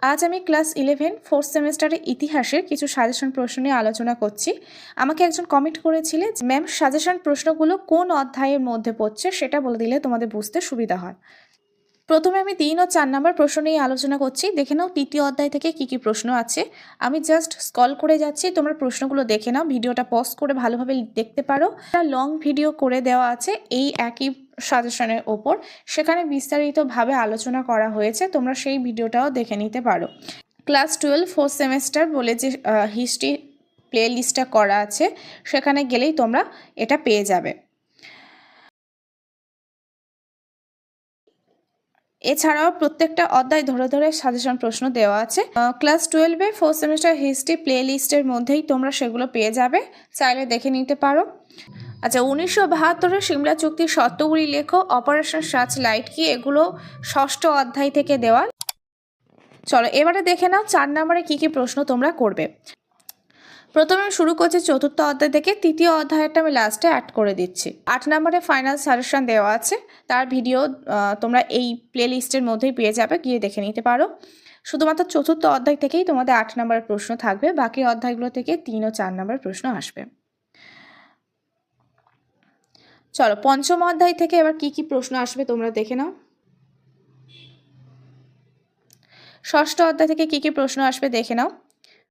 আজ আমি class 11 4th সেমিস্টারের ইতিহাসের কিছু সাজেশন প্রশ্ন নিয়ে আলোচনা করছি। আমাকে একজন কমেন্ট করেছিলে যে ম্যাম সাজেশন প্রশ্নগুলো কোন অধ্যায়ের মধ্যে পড়ছে সেটা বলে দিলে তোমাদের বুঝতে সুবিধা হয়। প্রথমে আমি 3 ও 4 নম্বর প্রশ্ন নিয়ে আলোচনা করছি। দেখে নাও তৃতীয় অধ্যায় থেকে কি কি প্রশ্ন আছে। আমি জাস্ট স্ক্রল করে যাচ্ছি, তোমরা প্রশ্নগুলো দেখে নাও, ভিডিওটা পজ করে ভালোভাবে দেখতে পারো। একটা লং ভিডিও করে দেওয়া আছে এই একই সাজেশনের ওপর, সেখানে বিস্তারিতভাবে আলোচনা করা হয়েছে, তোমরা সেই ভিডিওটাও দেখে নিতে পারো। ক্লাস 12 4th সেমেস্টার বলে যে হিস্ট্রি প্লে লিস্টটা করা আছে, সেখানে গেলেই তোমরা এটা পেয়ে যাবে। এছাড়াও প্রত্যেকটা অধ্যায় ধরে ধরে সাজেশন প্রশ্ন দেওয়া আছে। ক্লাস 12-এ 4th সেমিস্টার হিস্ট্রি প্লে লিস্টের মধ্যেই তোমরা সেগুলো পেয়ে যাবে, চাইলে দেখে নিতে পারো। আচ্ছা, 1972-এর সিমলা চুক্তির শর্তগুলি লেখো, অপারেশন সার্চ লাইট কি, এগুলো ষষ্ঠ অধ্যায় থেকে দেওয়া। চলো এবারে দেখে নাও 4 নম্বরে কি কি প্রশ্ন তোমরা করবে। প্রথমে শুরু করছি চতুর্থ অধ্যায় থেকে, তৃতীয় অধ্যায়টা আমি লাস্টে অ্যাড করে দিচ্ছি। 8 নম্বরে ফাইনাল সাজেশন দেওয়া আছে, তার ভিডিও তোমরা এই প্লে লিস্টের মধ্যেই পেয়ে যাবে, গিয়ে দেখে নিতে পারো। শুধুমাত্র চতুর্থ অধ্যায় থেকেই তোমাদের 8 নম্বরের প্রশ্ন থাকবে, বাকি অধ্যায়গুলো থেকে 3 ও 4 নম্বরের প্রশ্ন আসবে। চলো পঞ্চম অধ্যায় থেকে এবার কি কি প্রশ্ন আসবে তোমরা দেখে নাও। ষষ্ঠ অধ্যায় থেকে কি কি প্রশ্ন আসবে দেখে নাও।